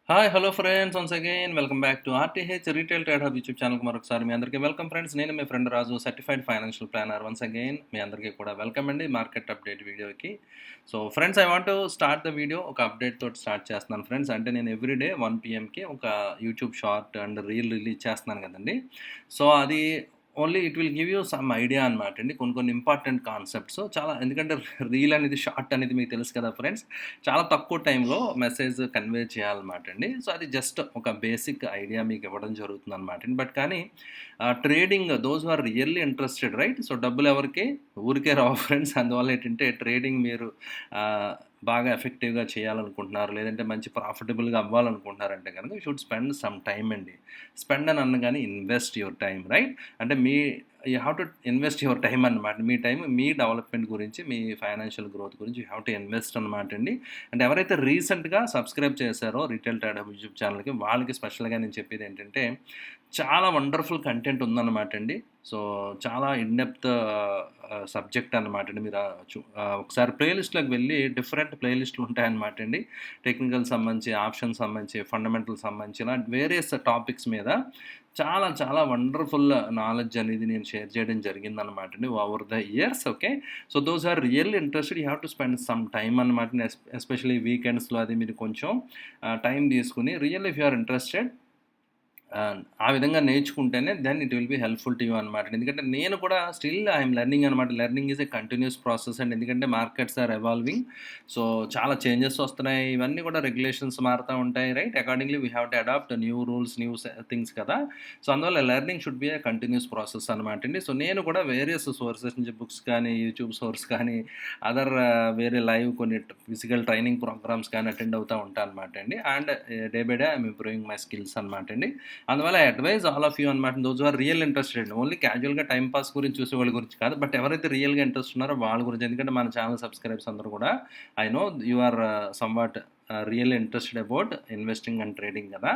Hi hello friends once again welcome back to RTH retail trade hub YouTube ఛానల్కి మరొకసారి మీ అందరికీ welcome friends. నేను మీ friend Raju, certified financial planner. Once again మీ అందరికీ కూడా వెల్కమ్ అండి మార్కెట్ అప్డేట్ వీడియోకి. So friends, I want to start the video ఒక అప్డేట్ తోటి స్టార్ట్ చేస్తున్నాను ఫ్రెండ్స్. అంటే నేను ఎవ్రీడే 1 PM ఒక YouTube short and reel release చేస్తున్నాను కదండి. సో అది only it will give you some idea అనమాట అండి. కొన్ని ఇంపార్టెంట్ కాన్సెప్ట్స్ చాలా, ఎందుకంటే రీల్ అనేది షార్ట్ అనేది మీకు తెలుసు కదా ఫ్రెండ్స్, చాలా తక్కువ టైంలో మెసేజ్ కన్వే చేయాలన్నమాట అండి. సో అది జస్ట్ ఒక బేసిక్ ఐడియా మీకు ఇవ్వడం జరుగుతుంది అనమాట అండి. బట్ కానీ trading those are really interested, right? So డబ్బులు ఎవరికి ఊరికే రావు ఫ్రెండ్స్. అందువల్ల ఏంటంటే ట్రేడింగ్ మీరు బాగా ఎఫెక్టివ్గా చేయాలనుకుంటున్నారు, లేదంటే మంచి ప్రాఫిటబుల్గా అవ్వాలనుకుంటున్నారంటే కనుక you should spend some time అండి. స్పెండ్ అని అనగానే ఇన్వెస్ట్ యువర్ టైం, రైట్? అంటే you have to invest your time అనమాట. మీ టైం మీ డెవలప్మెంట్ గురించి, మీ ఫైనాన్షియల్ గ్రోత్ గురించి యూ హ్యావ్ టు ఇన్వెస్ట్ అనమాట అండి. అంటే ఎవరైతే రీసెంట్గా సబ్స్క్రైబ్ చేశారో రీటైల్ ట్రేడ్ హబ్ యూట్యూబ్ ఛానల్కి, వాళ్ళకి స్పెషల్గా నేను చెప్పేది ఏంటంటే చాలా వండర్ఫుల్ కంటెంట్ ఉందన్నమాట అండి. సో చాలా ఇన్డెప్త్ సబ్జెక్ట్ అనమాట అండి. మీరు ఒకసారి ప్లేలిస్ట్లోకి వెళ్ళి డిఫరెంట్ ప్లేలిస్టులు ఉంటాయన్నమాట అండి. టెక్నికల్ సంబంధించి, ఆప్షన్ సంబంధించి, ఫండమెంటల్ సంబంధించిన వేరియస్ టాపిక్స్ మీద చాలా చాలా వండర్ఫుల్ నాలెడ్జ్ అనేది నేను షేర్ చేయడం జరిగిందనమాట అండి over the years. Okay, so those are really interested, you have to spend some time అనమాట. ఎస్పెషలీ వీకెండ్స్లో అది మీరు కొంచెం టైం తీసుకుని really if you are interested ఆ విధంగా నేర్చుకుంటేనే then it will be helpful to you అనమాట. ఎందుకంటే నేను కూడా స్టిల్ ఐఎమ్ లెర్నింగ్ అనమాట. Learning is a continuous process అండి. ఎందుకంటే మార్కెట్స్ ఆర్ ఎవాల్వింగ్. సో చాలా చేంజెస్ వస్తున్నాయి, ఇవన్నీ కూడా రెగ్యులేషన్స్ మారుతూ ఉంటాయి, right? Accordingly we have to adapt new rules, new things కదా. సో అందువల్ల learning should be a continuous process అనమాట అండి. సో నేను కూడా వేరియస్ సోర్సెస్ నుంచి బుక్స్ కానీ, యూట్యూబ్ సోర్స్ కానీ, అదర్ వేరే లైవ్ కొన్ని ఫిజికల్ ట్రైనింగ్ ప్రోగ్రామ్స్ కానీ అటెండ్ అవుతూ ఉంటాను అనమాట అండి. And day by day I'm improving my skills అనమాట అండి. అందువల్ల I advise all of you అనమాట. Those are really interested, only క్యాజువల్గా టైం పాస్ గురించి చూసే వాళ్ళ గురించి కాదు, బట్ ఎవరైతే రియల్గా ఇంట్రెస్ట్ ఉన్నారో వాళ్ళ గురించి. ఎందుకంటే మన ఛానల్ సబ్స్క్రైబర్స్ అందరూ కూడా I know you are somewhat really interested about investing and trading కదా.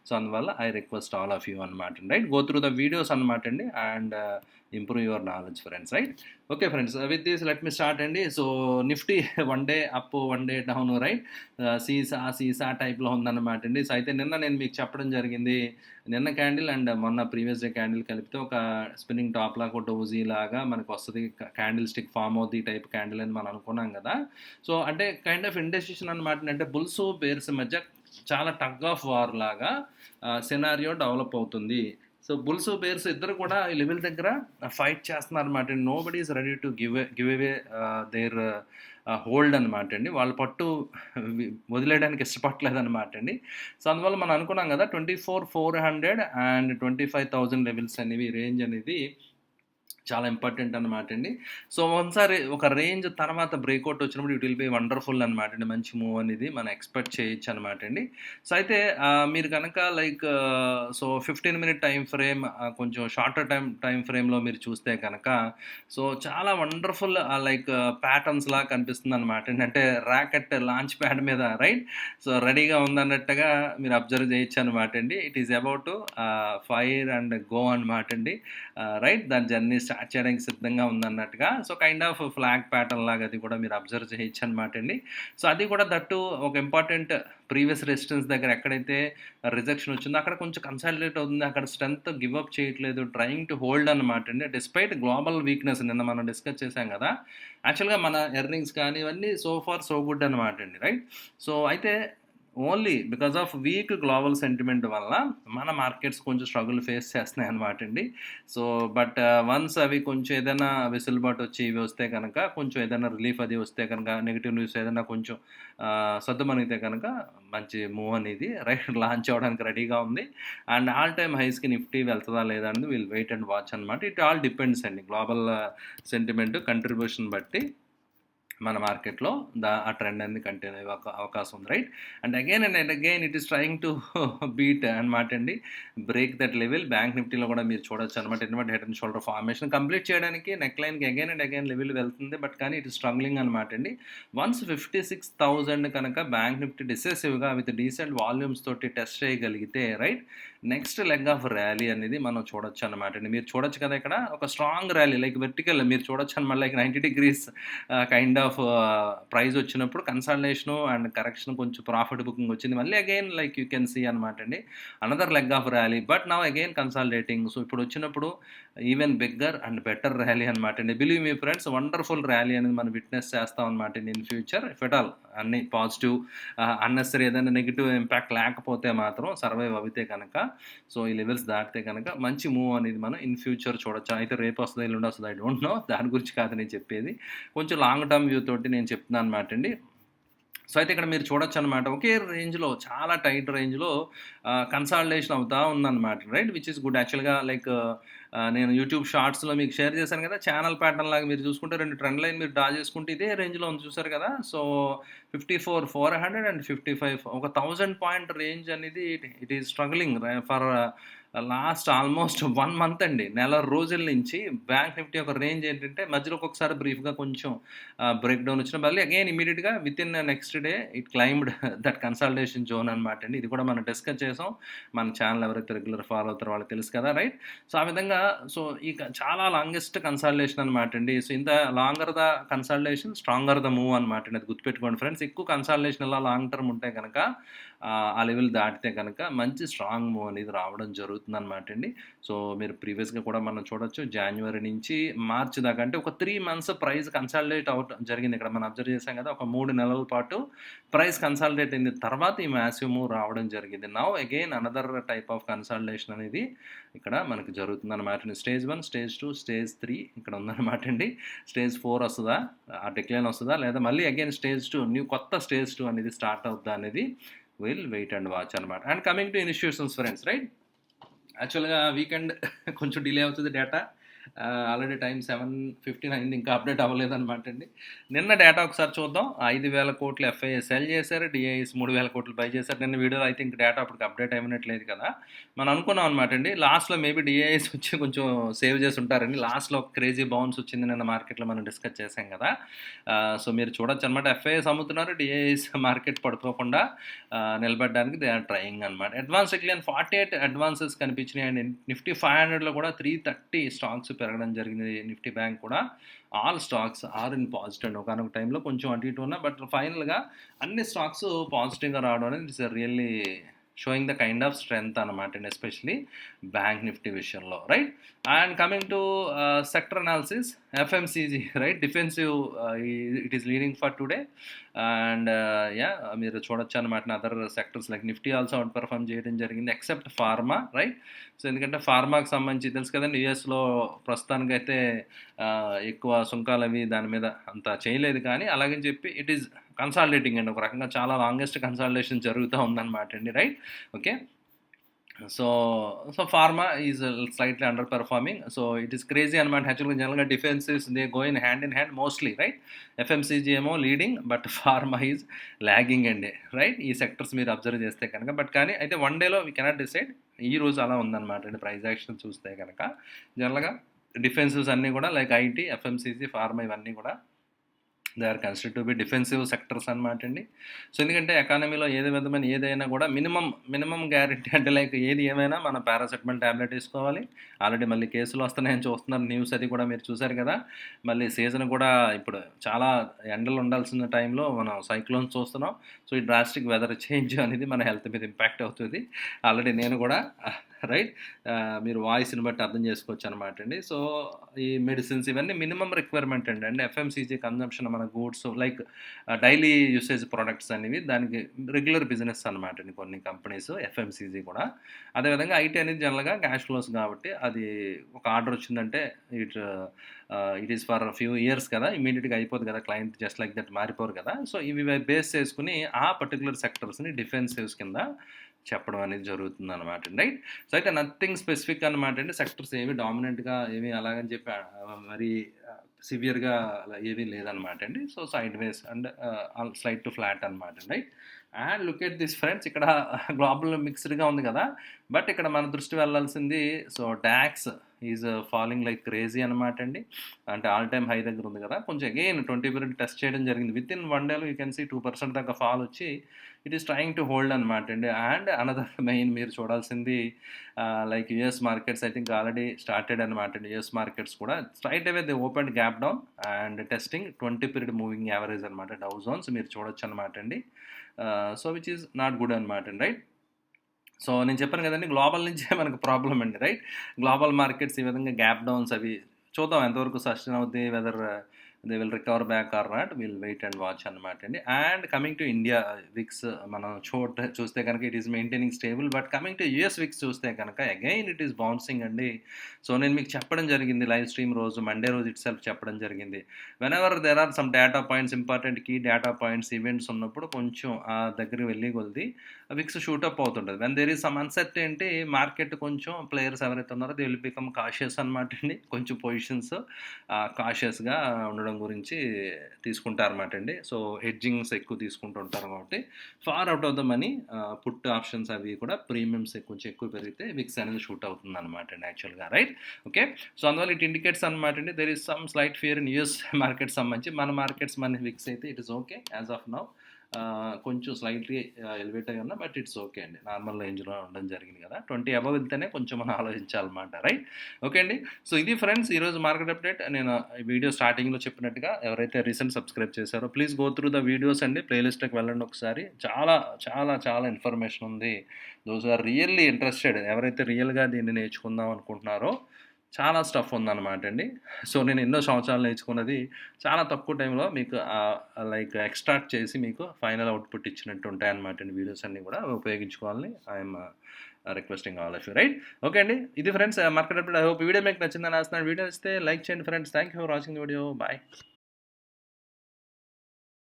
సో అందువల్ల I request all of you అనమాట, right? Go through the videos అనమాట అండి and improve your knowledge friends, right? Okay friends, with this let me start అండి. So Nifty 1 day up 1 day down, right? Seesaw టైప్లో ఉందన్నమాట అండి. So అయితే నిన్న నేను మీకు చెప్పడం జరిగింది, నిన్న క్యాండిల్ అండ్ మొన్న ప్రీవియస్ డే క్యాండిల్ కలిపితే ఒక స్పిన్నింగ్ టాప్ లాగా, ఒక డోజీ లాగా మనకు వస్తుంది, క్యాండిల్ స్టిక్ ఫామ్ అవుతుంది టైప్ క్యాండిల్ అని మనం అనుకున్నాం కదా. సో అంటే కైండ్ ఆఫ్ ఇండెసిషన్ అనమాట. అంటే బుల్స్ బేర్స్ మధ్య చాలా టగ్ ఆఫ్ వార్ లాగా సినారియో డెవలప్ అవుతుంది. సో బుల్స్ బేర్స్ ఇద్దరు కూడా ఈ లెవెల్ దగ్గర ఫైట్ చేస్తున్నారు అనమాట. Nobody is ready to give away their hold అనమాట అండి. వాళ్ళ పట్టు వదిలేయడానికి ఇష్టపడలేదు అనమాట అండి. సో అందువల్ల మనం అనుకున్నాం కదా 24,400 అండ్ 25,000 లెవెల్స్ అనేవి, రేంజ్ అనేది చాలా ఇంపార్టెంట్ అనమాట అండి. సో ఒకసారి ఒక రేంజ్ తర్వాత బ్రేక్అవుట్ వచ్చినప్పుడు ఇట్ విల్ బి వండర్ఫుల్ అనమాట అండి. మంచి మూవ్ అనేది మనం ఎక్స్పెక్ట్ చేయొచ్చు అనమాట అండి. సో అయితే మీరు కనుక like so 15 minute time frame, కొంచెం షార్టర్ టైం ఫ్రేమ్లో మీరు చూస్తే కనుక సో చాలా వండర్ఫుల్ లైక్ ప్యాటర్న్స్ లాగా కనిపిస్తుంది అనమాట అండి. అంటే ర్యాకెట్ లాంచ్ ప్యాడ్ మీద, రైట్? సో రెడీగా ఉందన్నట్టుగా మీరు అబ్జర్వ్ చేయొచ్చు అనమాట అండి. It is about fire and go అనమాట అండి, రైట్? దాని జర్నీ స్టార్ట్ చేయడానికి సిద్ధంగా ఉందన్నట్టుగా. So kind of flag pattern లాగా అది కూడా మీరు అబ్జర్వ్ చేయొచ్చు అనమాట అండి. సో అది కూడా దట్టు ఒక ఇంపార్టెంట్ ప్రీవియస్ రెసిస్టెన్స్ దగ్గర ఎక్కడైతే రిజెక్షన్ వచ్చిందో అక్కడ కొంచెం కన్సాలిడేట్ అవుతుంది, అక్కడ స్ట్రెంత్ గివ్అప్ చేయట్లేదు, ట్రయింగ్ టు హోల్డ్ అనమాట అండి. డిస్పైట్ గ్లోబల్ వీక్నెస్ నిన్న మనం డిస్కస్ చేశాం కదా. యాక్చువల్గా మన ఎర్నింగ్స్ కానీ ఇవన్నీ సో ఫార్ సో గుడ్ అనమాట అండి, రైట్? సో అయితే only because of week global sentiment వల్ల మన మార్కెట్స్ కొంచెం స్ట్రగుల్ ఫేస్ చేస్తున్నాయి అనమాట అండి. సో బట్ వన్స్ అవి కొంచెం ఏదైనా వెసులుబాటు వచ్చి ఇవి వస్తే కనుక, కొంచెం ఏదైనా రిలీఫ్ అది వస్తే కనుక, నెగిటివ్ న్యూస్ ఏదైనా కొంచెం సర్దుమణిగితే కనుక మంచి మూవ్ అనేది రైట్ లాంచ్ అవ్వడానికి రెడీగా ఉంది. అండ్ ఆల్ టైమ్ హైస్కి నిఫ్టీ వెళ్తుందా లేదా అనేది విల్ వెయిట్ అండ్ వాచ్ అనమాట. ఇట్ ఆల్ డిపెండ్స్ అండి, గ్లోబల్ సెంటిమెంట్ కంట్రిబ్యూషన్ బట్టి మన మార్కెట్లో ఆ ట్రెండ్ అనేది కంటిన్యూ అయ్యే అవకాశం ఉంది, right? And again it is trying to beat అనమాట అండి, బ్రేక్ దట్ లెవెల్. బ్యాంక్ నిఫ్టీలో కూడా మీరు చూడొచ్చు అనమాట. Invert head and shoulder formation complete చేయడానికి నెక్ లైన్కి అగైన్ లెవెల్ వెళ్తుంది, బట్ కానీ ఇట్ is స్ట్రగ్లింగ్ అనమాట అండి. వన్స్ 56,000 కనుక బ్యాంక్ నిఫ్టీ డిసెసివ్గా విత్ డీసెంట్ వాల్యూమ్స్ తోటి టెస్ట్ చేయగలిగితే, right, next leg of rally అనేది మనం చూడొచ్చు అనమాట అండి. మీరు చూడొచ్చు కదా ఇక్కడ ఒక స్ట్రాంగ్ ర్యాలీ లైక్ వెర్టికల్ మీరు చూడొచ్చు అనమాట, like 90 degrees kind of price వచ్చినప్పుడు కన్సాలిడేషను అండ్ కరెక్షన్ కొంచెం ప్రాఫిట్ బుకింగ్ వచ్చింది. మళ్ళీ again like you can see అనమాట అండి. Another leg of rally but now again consolidating. So ఇప్పుడు వచ్చినప్పుడు even bigger and better rally అనమాట అండి. Believe me friends, wonderful rally అనేది మనం విట్నెస్ చేస్తాం అనమాట అండి in future. If at all అన్ని పాజిటివ్ అన్నెసరీ ఏదైనా నెగిటివ్ ఇంపాక్ట్ లేకపోతే మాత్రం సర్వైవ్ అవుతే కనుక, సో ఈ లెవెల్స్ దాటితే కనుక మంచి మూవ్ అనేది మనం ఇన్ ఫ్యూచర్ చూడొచ్చు. అయితే రేపు వస్తుందో ఎల్లుండి వస్తుందో ఐ డోంట్ నో, దాని గురించి కాదు నేను చెప్పేది. కొంచెం లాంగ్ టర్మ్ వ్యూ తోటి నేను చెప్తున్నాను అనమాట అండి. సో అయితే ఇక్కడ మీరు చూడొచ్చు అనమాట, ఒకే రేంజ్లో చాలా టైట్ రేంజ్లో కన్సాలిడేషన్ అవుతా ఉందన్నమాట, రైట్, విచ్ ఇస్ గుడ్. యాక్చువల్గా లైక్ నేను యూట్యూబ్ షార్ట్స్లో మీకు షేర్ చేశాను కదా, ఛానల్ ప్యాటర్న్ లాగా మీరు చూసుకుంటే 2 ట్రెండ్ లైన్ మీరు డ్రా చేసుకుంటే ఇదే రేంజ్లో ఉంది చూసారు కదా. సో 54,400 అండ్ 55 ఒక 1000 పాయింట్ రేంజ్ అనేది it is struggling for last almost 1 month అండి. నెల రోజుల నుంచి బ్యాంక్ నిఫ్టీ ఒక రేంజ్ ఏంటంటే మధ్యలో ఒక్కొక్కసారి బ్రీఫ్గా కొంచెం బ్రేక్ డౌన్ వచ్చిన మళ్ళీ అగైన్ ఇమీడియట్గా with in next day it claimed that consultation zone అనమాట అండి. ఇది కూడా మనం డిస్కస్ చేసాం. మన ఛానల్ ఎవరైతే రెగ్యులర్ ఫాలో అవుతారో వాళ్ళకి తెలుసు కదా, రైట్. సో ఆ విధంగా సో ఇక చాలా లాంగెస్ట్ కన్సల్టేషన్ అనమాట అండి. సో ఇంత longer the consultation stronger the move అనమాట అండి. అది గుర్తుపెట్టుకోండి ఫ్రెండ్స్. ఎక్కువ కన్సల్టేషన్ ఇలా లాంగ్ టర్మ్ ఉంటే కనుక ఆ లెవెల్ దాటితే కనుక మంచి స్ట్రాంగ్ మూవ్ అనేది రావడం జరుగుతుంది అనమాట అండి. సో మీరు ప్రీవియస్గా కూడా మనం చూడొచ్చు, జనవరి నుంచి మార్చి దాకా అంటే ఒక 3 మంత్స్ ప్రైస్ కన్సాలిడేట్ అవటం జరిగింది. ఇక్కడ మనం అబ్జర్వ్ చేసాం కదా, ఒక 3 నెలల పాటు ప్రైస్ కన్సాలిడేట్ అయిన తర్వాత ఈ మ్యాసివ్ మూవ్ రావడం జరిగింది. Now again another type of consolidation అనేది ఇక్కడ మనకు జరుగుతుంది అనమాట అండి. స్టేజ్ 1, స్టేజ్ 2, స్టేజ్ 3 ఇక్కడ ఉందన్నమాట అండి. స్టేజ్ 4 వస్తుందా, ఆ డిక్లైన్ వస్తుందా, లేదా మళ్ళీ అగైన్ స్టేజ్ 2 కొత్త స్టేజ్ 2 అనేది స్టార్ట్ అవుతుందా అనేది విల్ వెయిట్ అండ్ వాచ్ అనమాట. And coming to institutions friends, right. యాక్చువల్గా వీకెండ్ కొంచెం డిలే అవుతుంది డేటా. ఆల్రెడీ టైం 7:15 అయింది, ఇంకా అప్డేట్ అవ్వలేదన్నమాట అండి. నిన్న డేటా ఒకసారి చూద్దాం. 5,000 కోట్లు ఎఫ్ఐఐ సెల్ చేశారు, డిఐఎస్ 3,000 కోట్లు బై చేశారు. నిన్న వీడియోలో అయితే ఇంక డేటా అప్పటికి అప్డేట్ అయినట్లేదు కదా. మనం అనుకున్నాం అనమాట అండి, లాస్ట్లో మేబీ డిఐఎస్ వచ్చి కొంచెం సేవ్ చేసి ఉంటారండి. లాస్ట్లో ఒక క్రేజీ బౌన్స్ వచ్చింది నిన్న మార్కెట్లో, మనం డిస్కస్ చేసాం కదా. సో మీరు చూడొచ్చు అనమాట, ఎఫ్ఐఐస్ అమ్ముతున్నారు, డిఐఎస్ మార్కెట్ పడిపోకుండా నిలబడడానికి దే ఆర్ ట్రయింగ్ అనమాట. అడ్వాన్స్ డిక్లైన్ 48 అడ్వాన్సెస్ కనిపించినాయి అండి. నిఫ్టీ 500లో కూడా 330 స్టాక్స్ పెరగడం జరిగింది. నిఫ్టీ బ్యాంక్ కూడా all stocks are in positive అండి. ఒకనొక టైంలో కొంచెం అటు ఇటు ఉన్నా, బట్ ఫైనల్గా అన్ని స్టాక్స్ పాజిటివ్గా రావడం అనేది it's really showing the kind of strength అనమాట అండి, ఎస్పెషలీ బ్యాంక్ నిఫ్టీ విషయంలో, right. And coming to sector analysis, FMCG, right, defensive it is leading for today. And మీరు చూడొచ్చు అనమాట, other sectors like Nifty also out perform చేయడం జరిగింది except pharma, right. So ఎందుకంటే ఫార్మాకి సంబంధించి తెలుసు కదండి, యూఎస్లో ప్రస్తుతానికైతే ఎక్కువ సుంకాలు అవి దాని మీద అంత చేయలేదు, కానీ అలాగని చెప్పి ఇట్ ఈస్ కన్సాలిడేటింగ్ అండి. ఒక రకంగా చాలా లాంగెస్ట్ కన్సాలిడేషన్ జరుగుతూ ఉందన్నమాట అండి, right. Okay, so pharma is slightly underperforming. So it is crazy అనమాట. యాక్చువల్గా జనరల్గా defences they go in hand mostly, right. FMCG ఏమో leading, but pharma is lagging అండి, రైట్. ఈ సెక్టర్స్ మీరు అబ్జర్వ్ చేస్తే కనుక, బట్ కానీ అయితే వన్ డేలో వీ కెనాట్ డిసైడ్. ఈ రోజు అలా ఉందన్నమాట అండి ప్రైస్ యాక్షన్ చూస్తే కనుక. జనరల్గా డిఫెన్సివ్స్ అన్నీ కూడా లైక్ ఐటీ, ఎఫ్ఎంసీజీ, ఫార్మా ఇవన్నీ కూడా they are considered to be defensive sectors అనమాట అండి. సో ఎందుకంటే ఎకానమీలో ఏది విధమైన ఏదైనా కూడా మినిమం గ్యారెంటీ అంటే లైక్ ఏది ఏమైనా మన పారాసెటమాల్ ట్యాబ్లెట్ వేసుకోవాలి. ఆల్రెడీ మళ్ళీ కేసులు వస్తున్నాయని చూస్తున్నారు, న్యూస్ అది కూడా మీరు చూసారు కదా. మళ్ళీ సీజన్ కూడా ఇప్పుడు చాలా ఎండలు ఉండాల్సిన టైంలో మనం సైక్లోన్స్ చూస్తున్నాం. సో ఈ డ్రాస్టిక్ వెదర్ చేంజ్ అనేది మన హెల్త్ మీద ఇంపాక్ట్ అవుతుంది. ఆల్రెడీ నేను కూడా, రైట్, మీరు వాయిస్ని బట్టి అర్థం చేసుకోవచ్చు అనమాట అండి. సో ఈ మెడిసిన్స్ ఇవన్నీ మినిమం రిక్వైర్మెంట్ అండి. ఎఫ్ఎంసీజీ కన్జంప్షన్ మన goods like daily usage products అనేవి దానికి రెగ్యులర్ బిజినెస్ అనమాట అండి కొన్ని కంపెనీస్, ఎఫ్ఎంసీజీ కూడా. అదేవిధంగా ఐటీ అనేది జనరల్గా క్యాష్ ఫ్లోస్ కాబట్టి అది ఒక ఆర్డర్ వచ్చిందంటే it is for few years కదా, ఇమీడియట్గా అయిపోదు కదా, క్లయింట్ జస్ట్ లైక్ దట్ మారిపోరు కదా. సో ఇవి బేస్ చేసుకుని ఆ పర్టికులర్ సెక్టర్స్ని డిఫెన్సివ్స్ కింద చెప్పడం అనేది జరుగుతుంది అనమాట, రైట్. సో అయితే నథింగ్ స్పెసిఫిక్ అనమాట అండి. సెక్టర్స్ ఏవి డామినెంట్గా ఏమి అలాగని చెప్పి మరి సివియర్గా అలా ఏమీ లేదనమాట అండి. So sideways and slide to flat అనమాట, right. And look at this friends, ఇక్కడ గ్లోబల్ మిక్స్డ్గా ఉంది కదా, బట్ ఇక్కడ మన దృష్టి వెళ్ళాల్సింది, so DAX is falling like crazy అనమాట అండి. అంటే ఆల్ టైమ్ హై దగ్గర ఉంది కదా, కొంచెం అగైన్ 20% టెస్ట్ చేయడం జరిగింది. విత్ ఇన్ 1 డేలో యూ కెన్ సీ 2% దాకా ఫాల్ వచ్చి it is trying to hold అనమాట అండి. అండ్ అనదర్ మెయిన్ మీరు చూడాల్సింది like US markets I think already started అనమాట అండి. యుఎస్ మార్కెట్స్ కూడా straight away they open point gap down and testing 20 period moving average అనమాట డౌ జోన్స్ మీరు చూడొచ్చు అనమాట అండి. So which is not good అనమాట అండి, రైట్. సో నేను చెప్పాను కదండి, గ్లోబల్ నుంచే మనకు ప్రాబ్లం అండి, రైట్. గ్లోబల్ మార్కెట్స్ ఈ విధంగా గ్యాప్ డౌన్స్ అవి చూద్దాం ఎంతవరకు సస్టైన్ అవుద్ది, whether they will recover back or not, will wait and watch అనమాట అండి. And coming to India VIX మనం చూస్తే కనుక it is maintaining stable, but coming to US VIX చూస్తే కనుక అగైన్ ఇట్ ఈస్ బౌన్సింగ్ అండి. సో నేను మీకు చెప్పడం జరిగింది లైవ్ స్ట్రీమ్ రోజు, మండే రోజు ఇట్ సెల్ఫ్ చెప్పడం జరిగింది, whenever there are some data points, important key data points, events ఉన్నప్పుడు కొంచెం ఆ దగ్గరికి వెళ్ళి కొలిది విక్స్ షూటప్ అవుతుంటుంది. When there is some uncertainty, market కొంచెం ప్లేయర్స్ ఎవరైతే ఉన్నారో దే విల్ బికమ్ కాషియస్ అనమాట అండి. కొంచెం పొజిషన్స్ కాషియస్గా ఉండడం గురించి తీసుకుంటారన్నమాట అండి. సో హెడ్జింగ్స్ ఎక్కువ తీసుకుంటూ ఉంటారు కాబట్టి far out of the money put options అవి కూడా ప్రీమియమ్స్ కొంచెం ఎక్కువ పెరిగితే విక్స్ అనేది షూట్ అవుతుంది అనమాట అండి యాక్చువల్గా, రైట్. ఓకే, సో అందువల్ల ఇట్ ఇండికేట్స్ అనమాట అండి there is some slight fear in US market సంబంధించి. మన మార్కెట్స్ మన విక్స్ అయితే it is okay as of now. కొంచెం స్లైట్లీ ఎలివేట్ అయ్యి ఉన్నా, బట్ ఇట్స్ ఓకే అండి, నార్మల్ రేంజ్లో ఉండడం జరిగింది కదా. 20 అబవ్ వెళ్తేనే కొంచెం మనం ఆలోచించాలన్నమాట, రైట్. ఓకే అండి, సో ఇది ఫ్రెండ్స్ ఈరోజు మార్కెట్ అప్డేట్. నేను ఈ వీడియో స్టార్టింగ్లో చెప్పినట్టుగా ఎవరైతే రీసెంట్ సబ్స్క్రైబ్ చేశారో please go through the videos అండి, ప్లేలిస్ట్కి వెళ్ళండి ఒకసారి. చాలా చాలా చాలా ఇన్ఫర్మేషన్ ఉంది. దోస్ ఆర్ రియల్లీ ఇంట్రెస్టెడ్, ఎవరైతే రియల్గా దీన్ని నేర్చుకుందాం అనుకుంటున్నారో చాలా స్టఫ్ ఉందన్నమాట అండి. సో నేను ఎన్నో సంవత్సరాలు నేర్చుకున్నది చాలా తక్కువ టైంలో మీకు లైక్ ఎక్స్ట్రాక్ట్ చేసి మీకు ఫైనల్ అవుట్పుట్ ఇచ్చినట్టు ఉంటాయన్నమాట అండి. వీడియోస్ అన్నీ కూడా ఉపయోగించుకోవాలని I'm requesting all of you, right. Okay అండి, ఇది friends market update. I hope video మీకు నచ్చిందని ఆస్తున్నాను. వీడియో ఇస్తే లైక్ చేయండి friends. Thank you for watching the video. Bye.